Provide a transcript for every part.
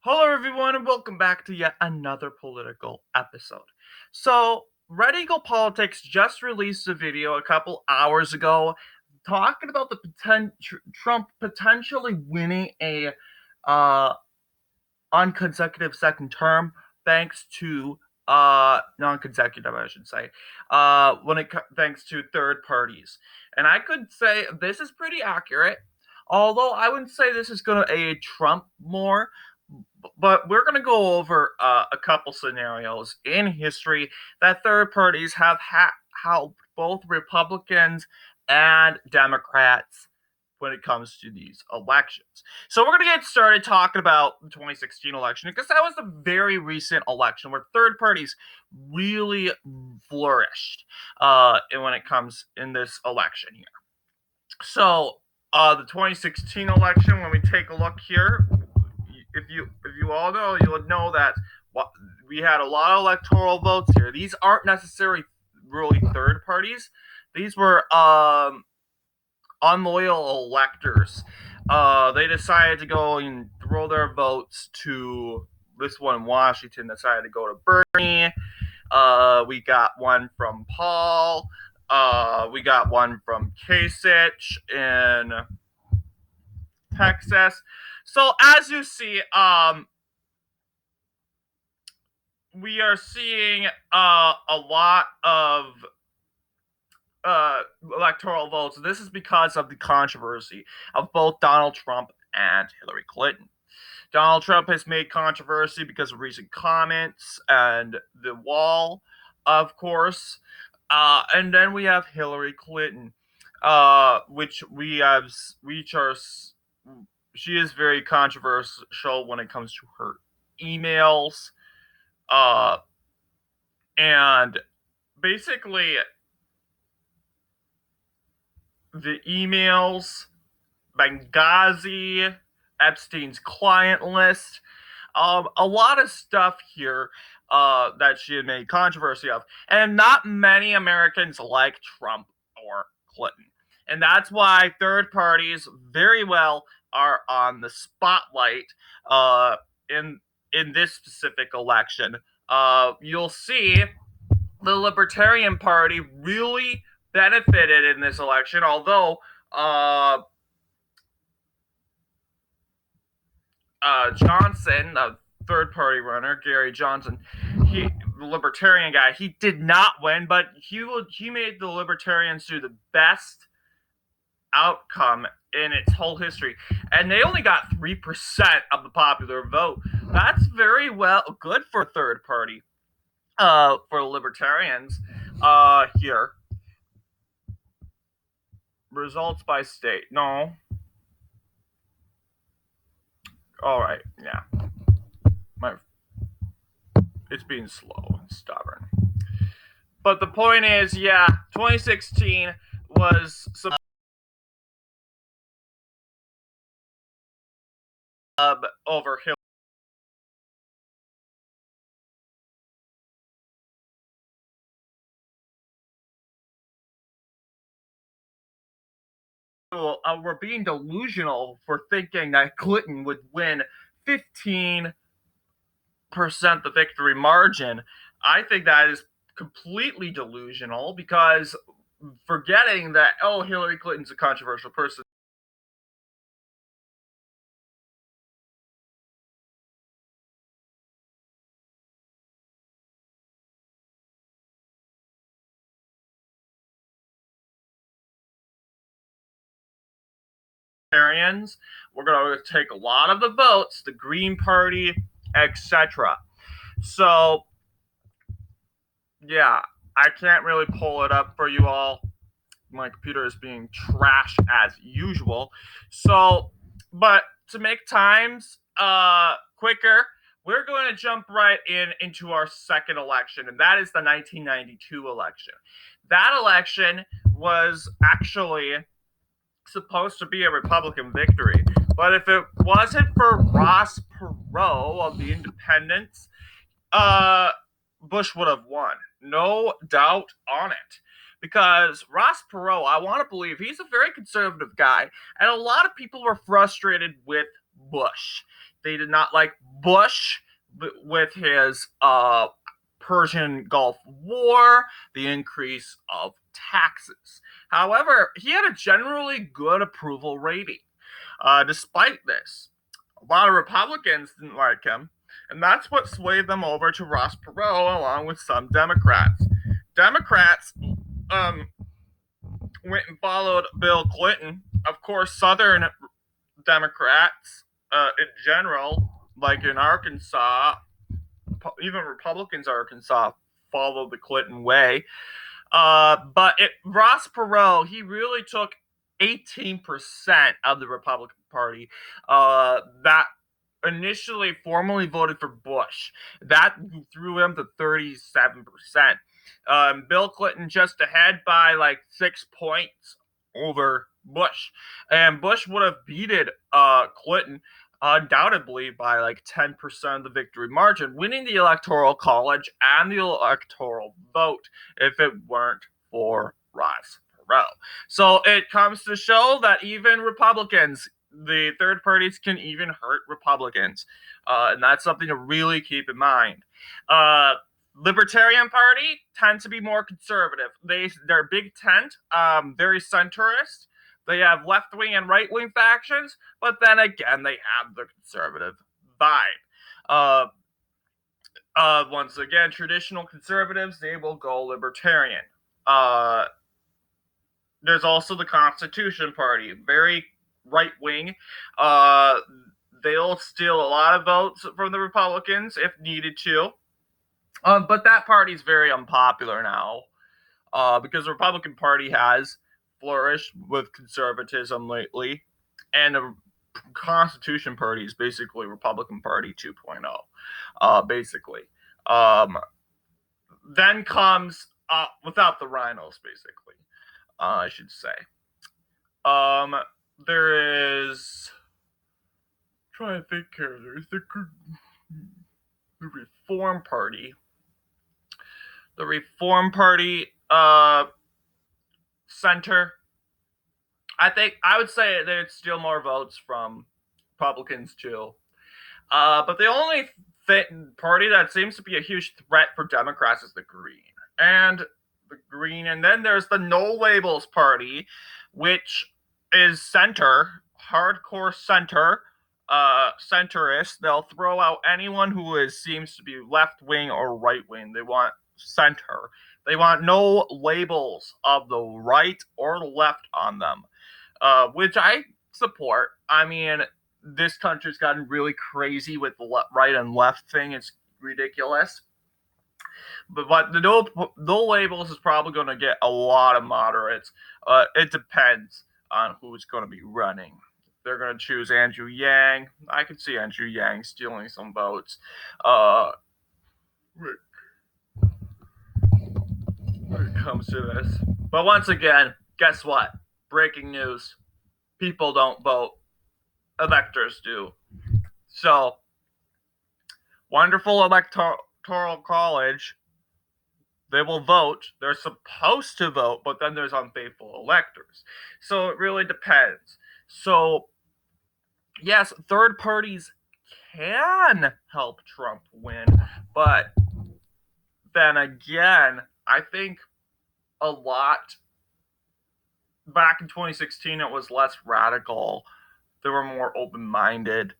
Hello, everyone, and welcome back to yet another political episode. So, Red Eagle Politics just released a video a couple hours ago talking about the Trump potentially winning a uh, unconsecutive second term thanks to non-consecutive, I should say, thanks to third parties. And I could say this is pretty accurate, although I wouldn't say this is going to aid Trump more, but we're going to go over a couple scenarios in history that third parties have helped both Republicans and Democrats when it comes to these elections. So we're going to get started talking about the 2016 election because that was a very recent election where third parties really flourished when it comes in this election here. So the 2016 election, when we take a look here, if you all know, you'll know that we had a lot of electoral votes here. These aren't necessarily really third parties. These were unloyal electors. They decided to go and throw their votes to this one in Washington. Decided to go to Bernie. We got one from Paul. We got one from Kasich in Texas. So as you see, we are seeing a lot of electoral votes. This is because of the controversy of both Donald Trump and Hillary Clinton. Donald Trump has made controversy because of recent comments and the wall, of course. And then we have Hillary Clinton, which she is very controversial when it comes to her emails. And basically, the emails, Benghazi, Epstein's client list, a lot of stuff here that she had made controversy of. And not many Americans like Trump or Clinton. And that's why third parties very well are on the spotlight in this specific election. You'll see the Libertarian Party really benefited in this election, although Johnson, the third party runner, Gary Johnson, the Libertarian guy, he did not win, but he made the Libertarians do the best outcome in its whole history, and they only got 3% of the popular vote. That's very well good for a third party. For Libertarians, here. Results by state. No. All right. Yeah. It's being slow and stubborn. But the point is, yeah, 2016 was some over Hillary. We're being delusional for thinking that Clinton would win 15% the victory margin. I think that is completely delusional because forgetting that, Hillary Clinton's a controversial person. We're going to take a lot of the votes, the Green Party, etc. So, yeah, I can't really pull it up for you all. My computer is being trashed as usual. So, but to make times quicker, we're going to jump right into our second election, and that is the 1992 election. That election was actually supposed to be a Republican victory. But if it wasn't for Ross Perot of the Independents, Bush would have won. No doubt on it. Because Ross Perot, I want to believe he's a very conservative guy, and a lot of people were frustrated with Bush. They did not like Bush with his Persian Gulf War, the increase of taxes. However, he had a generally good approval rating. Despite this, a lot of Republicans didn't like him, and that's what swayed them over to Ross Perot along with some Democrats. Democrats went and followed Bill Clinton. Of course, Southern Democrats in general, like in Arkansas, even Republicans in Arkansas followed the Clinton way. But Ross Perot, he really took 18% of the Republican Party that initially formally voted for Bush. That threw him to 37%. Bill Clinton just ahead by like 6 points over Bush. And Bush would have beaten Clinton undoubtedly by like 10% of the victory margin, winning the Electoral College and the electoral vote if it weren't for Ross Perot. So it comes to show that even Republicans, the third parties, can even hurt Republicans. And that's something to really keep in mind. Libertarian Party tend to be more conservative. They're big tent, very centrist. They have left-wing and right-wing factions, but then again, they have the conservative vibe. Once again, traditional conservatives, they will go libertarian. There's also the Constitution Party, very right-wing. They'll steal a lot of votes from the Republicans if needed to. But that party is very unpopular now because the Republican Party has flourished with conservatism lately, and the Constitution Party is basically Republican Party 2.0, basically. Then comes, without the rhinos, basically, I should say. There is, I'm trying to think here, there's the Reform Party. The Reform Party, center. I would say they'd steal more votes from Republicans too. But the only party that seems to be a huge threat for Democrats is the Green. And then there's the No Labels Party, which is center, hardcore center, centrist. They'll throw out anyone who seems to be left wing or right wing. They want center. They want no labels of the right or left on them, which I support. I mean, this country's gotten really crazy with the right and left thing. It's ridiculous. But the no labels is probably going to get a lot of moderates. It depends on who's going to be running. They're going to choose Andrew Yang. I could see Andrew Yang stealing some votes. When it comes to this. But once again, guess what? Breaking news. People don't vote. Electors do. So, wonderful electoral college. They will vote. They're supposed to vote, but then there's unfaithful electors. So it really depends. So, yes, third parties can help Trump win, but then again, I think a lot back in 2016 it was less radical. They were more open-minded.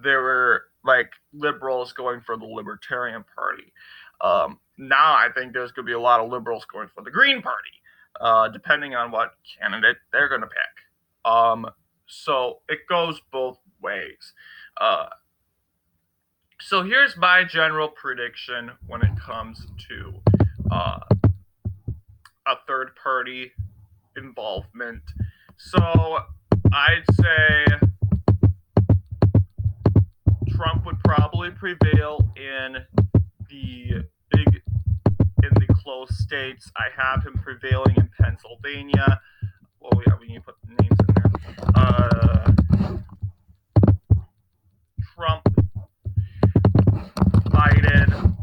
There were like liberals going for the Libertarian Party. Now I think there's going to be a lot of liberals going for the Green Party, depending on what candidate they're going to pick. So it goes both ways. So here's my general prediction when it comes to a third party involvement. So I'd say Trump would probably prevail in the close states. I have him prevailing in Pennsylvania. Well, yeah, we need to put the names in there. Trump, Biden.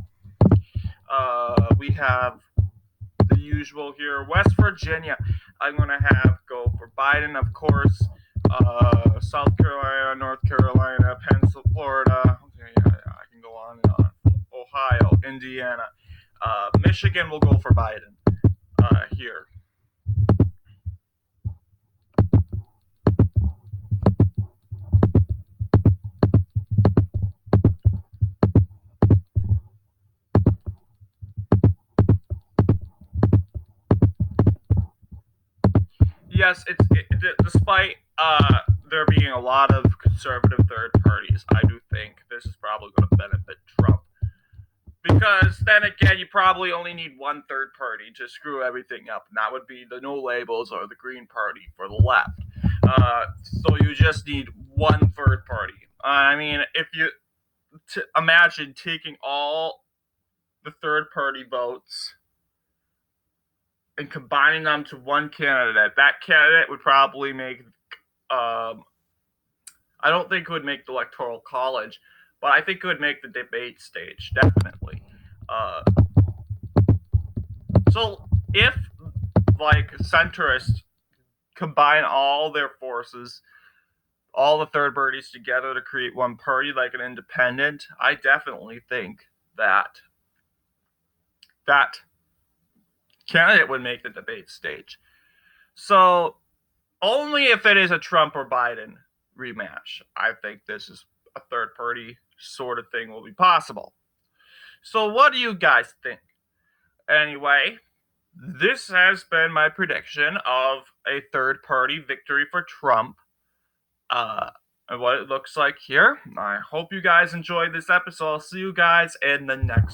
We have the usual here. West Virginia, I'm going to have go for Biden, of course. South Carolina, North Carolina, Pennsylvania, Florida. Okay, yeah, I can go on and on. Ohio, Indiana, Michigan will go for Biden here. Yes, despite there being a lot of conservative third parties, I do think this is probably going to benefit Trump. Because then again, you probably only need one third party to screw everything up, and that would be the No Labels or the Green Party for the left. So you just need one third party. I mean, if you imagine taking all the third party votes and combining them to one candidate, that candidate would probably make. I don't think it would make the electoral college, but I think it would make the debate stage definitely. Uh, so if like centrists combine all their forces, all the third parties together to create one party like an independent, I definitely think that that candidate would make the debate stage. So only if it is a Trump or Biden rematch, I think this is a third party sort of thing will be possible. So what do you guys think? Anyway, this has been my prediction of a third party victory for Trump. And what it looks like here. I hope you guys enjoyed this episode. I'll see you guys in the next